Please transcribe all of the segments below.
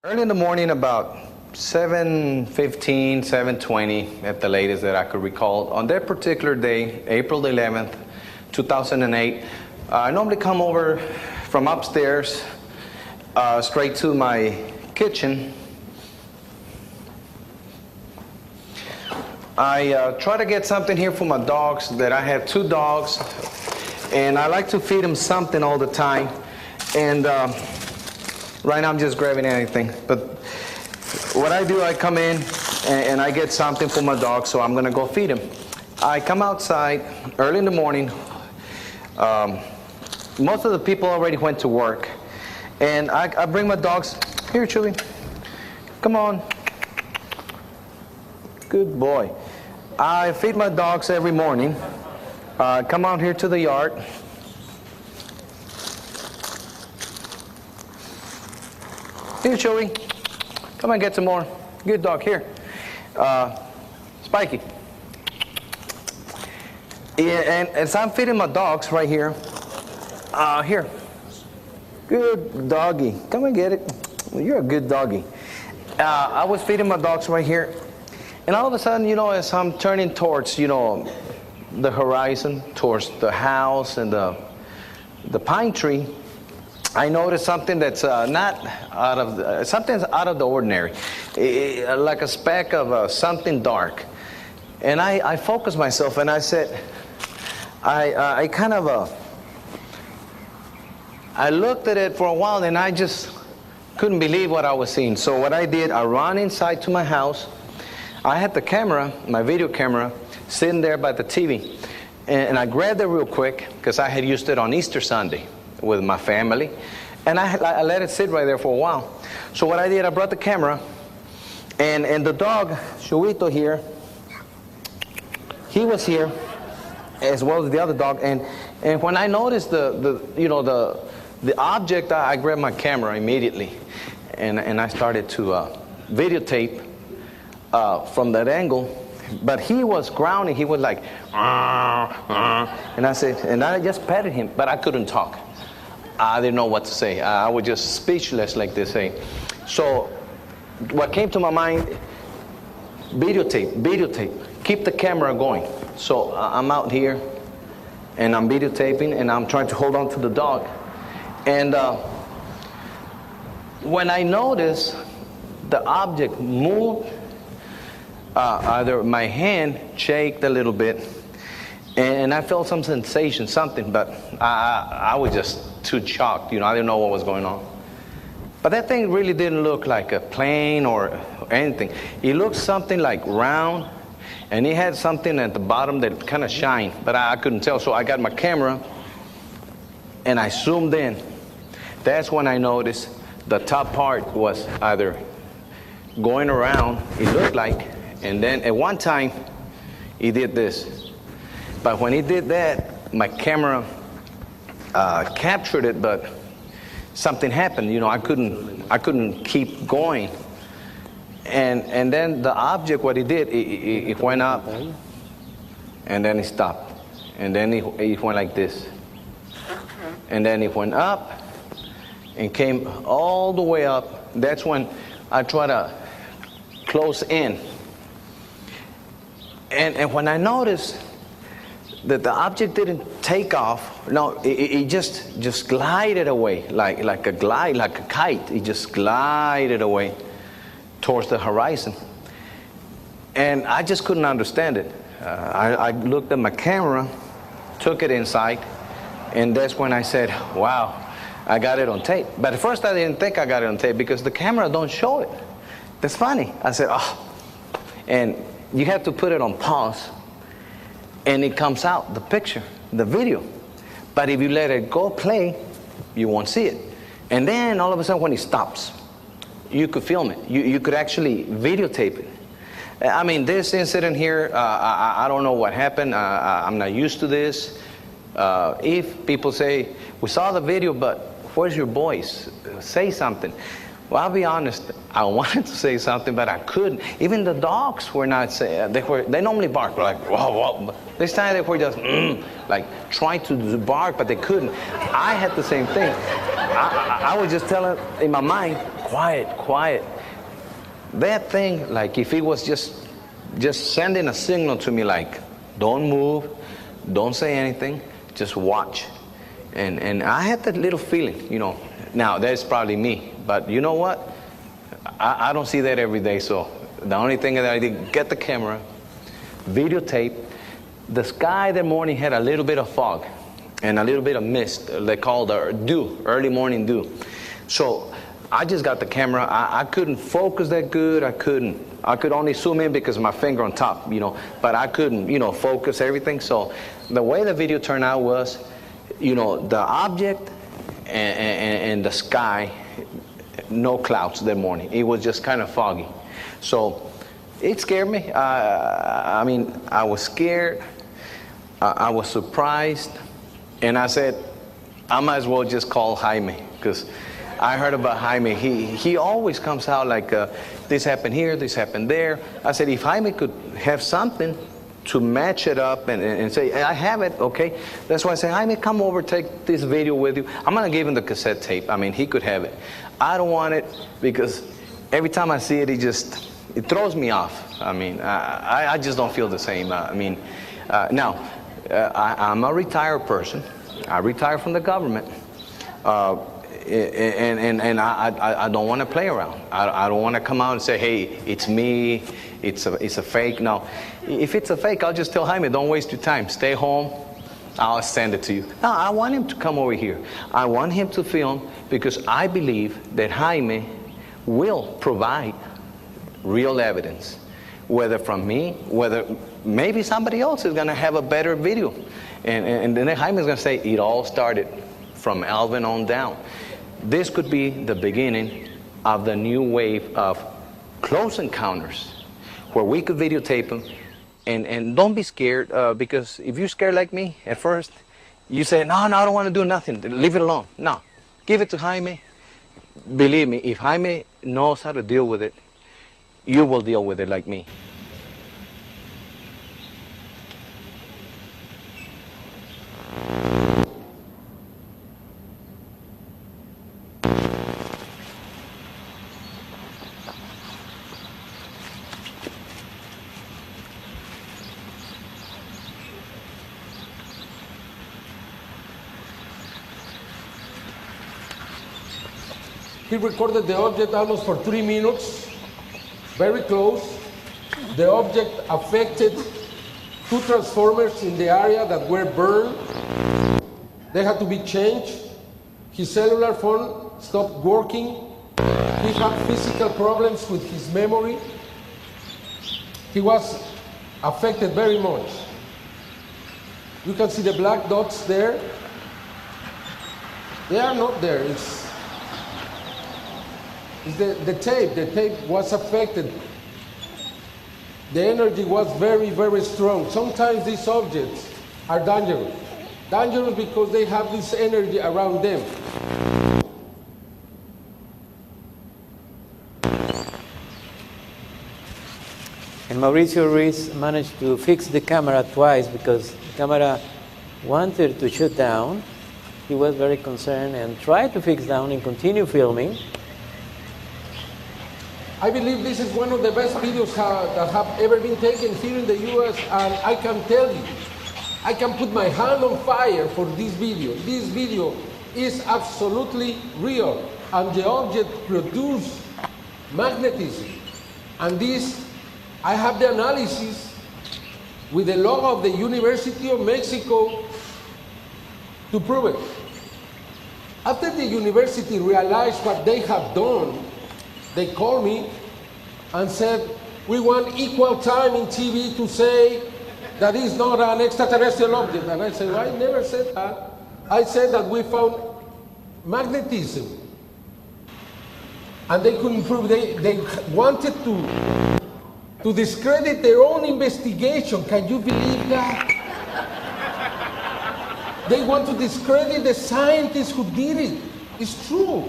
Early in the morning, about 7:15, 7:20 at the latest that I could recall. On that particular day, April 11th, 2008, I normally come over from upstairs straight to my kitchen. I try to get something here for my dogs. That I have two dogs, and I like to feed them something all the time. And right now I'm just grabbing anything. But what I do, I come in and I get something for my dog, so I'm gonna go feed him. I come outside early in the morning. Most of the people already went to work. And I bring my dogs. Here, Chewy. Come on. Good boy. I feed my dogs every morning. Come out here to the yard. Here, Chewy. Come on, get some more. Good dog. Here. Spiky. Yeah, and as I'm feeding my dogs right here. Here. Good doggy. Come and get it. You're a good doggy. I was feeding my dogs right here. And all of a sudden, as I'm turning towards, the horizon, towards the house and the pine tree, I noticed something that's not out of something's out of the ordinary, like a speck of something dark. And I focused myself, and I said, I kind of I looked at it for a while, and I just couldn't believe what I was seeing. So what I did, I ran inside to my house. I had the camera, my video camera, sitting there by the TV, and I grabbed it real quick because I had used it on Easter Sunday with my family, and I let it sit right there for a while. So what I did, I brought the camera, and the dog, Chuito here, he was here, as well as the other dog, and when I noticed the object, I grabbed my camera immediately, and I started to videotape from that angle. But he was growling. He was like, and I said, and I just petted him, but I couldn't talk. I didn't know what to say. I was just speechless, like they say. So what came to my mind, videotape, keep the camera going. So I'm out here, and I'm videotaping, and I'm trying to hold on to the dog. And when I noticed the object moved, either my hand shaked a little bit, and I felt some sensation, something, but I was just too shocked. I didn't know what was going on. But that thing really didn't look like a plane or anything. It looked something like round, and it had something at the bottom that kind of shined, but I couldn't tell. So I got my camera, and I zoomed in. That's when I noticed the top part was either going around, it looked like, and then at one time, he did this. But when he did that, my camera captured it, but something happened. I couldn't keep going. And then the object, what he did, it went up, and then it stopped. And then it went like this. And then it went up, and came all the way up. That's when I tried to close in. And when I noticed that the object didn't take off, no, it just glided away, like a kite. It just glided away towards the horizon. And I just couldn't understand it. I looked at my camera, took it inside, and that's when I said, wow, I got it on tape. But at first I didn't think I got it on tape because the camera don't show it. That's funny. I said, oh. And you have to put it on pause, and it comes out, the picture, the video. But if you let it go play, you won't see it. And then all of a sudden when it stops, you could film it. You could actually videotape it. I mean, this incident here, I don't know what happened. I'm not used to this. If people say, we saw the video, but where's your voice? Say something. Well, I'll be honest, I wanted to say something, but I couldn't. Even the dogs were not saying, they normally bark, like, whoa, whoa. This time they were just, like, trying to bark, but they couldn't. I had the same thing. I was just telling in my mind, quiet, quiet. That thing, like if it was just sending a signal to me like, don't move, don't say anything, just watch. And I had that little feeling, you know. Now, that's probably me, but you know what? I don't see that every day, so the only thing that I did, get the camera, videotape. The sky that morning had a little bit of fog and a little bit of mist. They call the dew, early morning dew. So I just got the camera. I couldn't focus that good. I could only zoom in because my finger on top, you know, but I couldn't, you know, focus everything. So the way the video turned out was, you know, the object and the sky, no clouds that morning. It was just kind of foggy. So it scared me. I mean, I was scared. I was surprised. And I said, I might as well just call Jaime, because I heard about Jaime. He always comes out like, this happened here, this happened there. I said, if Jaime could have something to match it up and say, I have it, okay. That's why I say, Jaime, come over, take this video with you. I'm going to give him the cassette tape. I mean, he could have it. I don't want it because every time I see it, it throws me off. I mean, I just don't feel the same. Now, I'm a retired person. I retired from the government. And I don't want to play around. I don't want to come out and say, hey, it's me, it's a fake. No, if it's a fake, I'll just tell Jaime, don't waste your time. Stay home, I'll send it to you. No, I want him to come over here. I want him to film because I believe that Jaime will provide real evidence, whether from me, whether maybe somebody else is going to have a better video. And then Jaime's going to say, it all started from Alvin on down. This could be the beginning of the new wave of close encounters where we could videotape them. And don't be scared, because if you're scared like me at first, you say, no, I don't want to do nothing. Leave it alone. No, give it to Jaime. Believe me, if Jaime knows how to deal with it, you will deal with it like me. He recorded the object almost for 3 minutes, very close. The object affected 2 transformers in the area that were burned. They had to be changed. His cellular phone stopped working. He had physical problems with his memory. He was affected very much. You can see the black dots there. They are not there. It's the tape. The tape was affected. The energy was very, very strong. Sometimes these objects are dangerous. Dangerous because they have this energy around them. And Mauricio Ruiz managed to fix the camera twice because the camera wanted to shut down. He was very concerned and tried to fix down and continue filming. I believe this is one of the best videos that have ever been taken here in the US, and I can tell you, I can put my hand on fire for this video. This video is absolutely real, and the object produced magnetism. And this, I have the analysis with the logo of the University of Mexico to prove it. After the university realized what they had done, they called me and said, we want equal time in TV to say that it's not an extraterrestrial object. And I said, well, I never said that. I said that we found magnetism. And they couldn't prove, they wanted to discredit their own investigation. Can you believe that? They want to discredit the scientists who did it. It's true.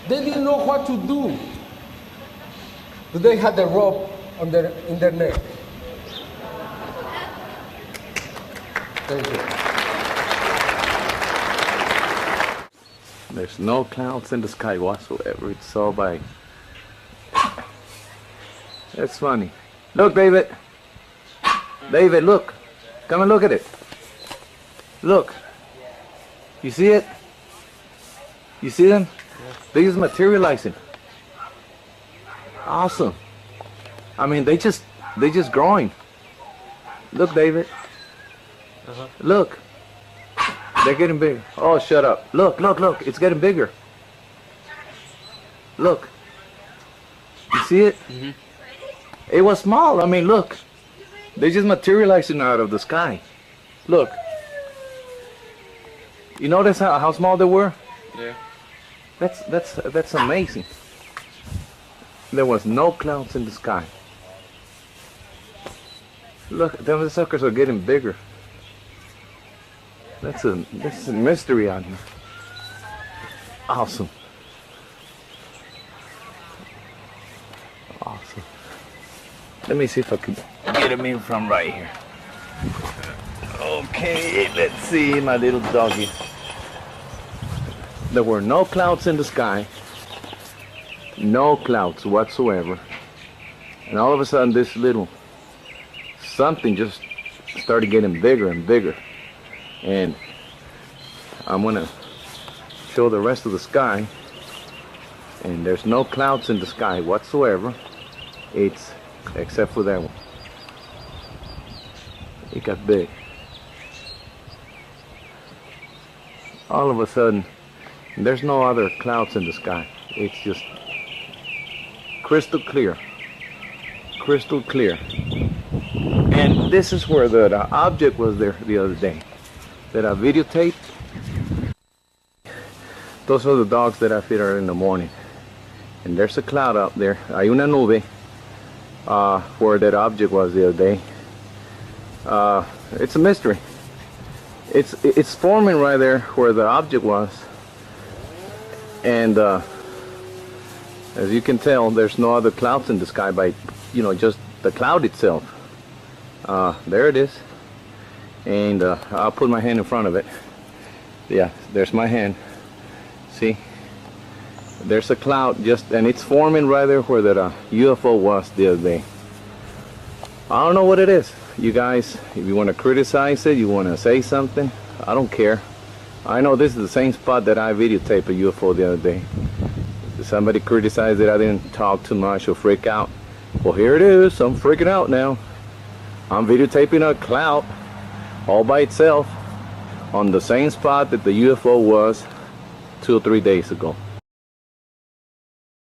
They didn't know what to do. But they had the rope in their neck. Thank you. There's no clouds in the sky whatsoever. It's all by... That's funny. Look, David. David, look. Come and look at it. Look. You see it? You see them? Yeah. They just materializing. Awesome. I mean, they just growing. Look, David. Look. They're getting big. Oh, shut up. Look, look, look. It's getting bigger. Look. You see it? Mm-hmm. It was small. I mean, look. They're just materializing out of the sky. Look. You notice how small they were? Yeah. That's amazing. There was no clouds in the sky. Look, them suckers are getting bigger. That's a mystery out here. Awesome. Awesome. Let me see if I can get him in from right here. Okay, let's see my little doggy. There were no clouds in the sky. No clouds whatsoever. And all of a sudden this little something just started getting bigger and bigger. And I'm gonna show the rest of the sky. And there's no clouds in the sky whatsoever. It's except for that one. It got big. All of a sudden, there's no other clouds in the sky. It's just crystal clear. Crystal clear. And this is where the object was there the other day that I videotaped. Those are the dogs that I feed early in the morning. And there's a cloud up there. Hay una nube where that object was the other day. It's a mystery. It's forming right there where the object was. And as you can tell, there's no other clouds in the sky by, just the cloud itself. There it is. And I'll put my hand in front of it. Yeah, there's my hand. See? There's a cloud and it's forming right there where that UFO was the other day. I don't know what it is. You guys, if you want to criticize it, you want to say something, I don't care. I know this is the same spot that I videotaped a UFO the other day. Somebody criticized that I didn't talk too much or freak out. Well, here it is. I'm freaking out now. I'm videotaping a cloud all by itself on the same spot that the UFO was 2 or 3 days ago.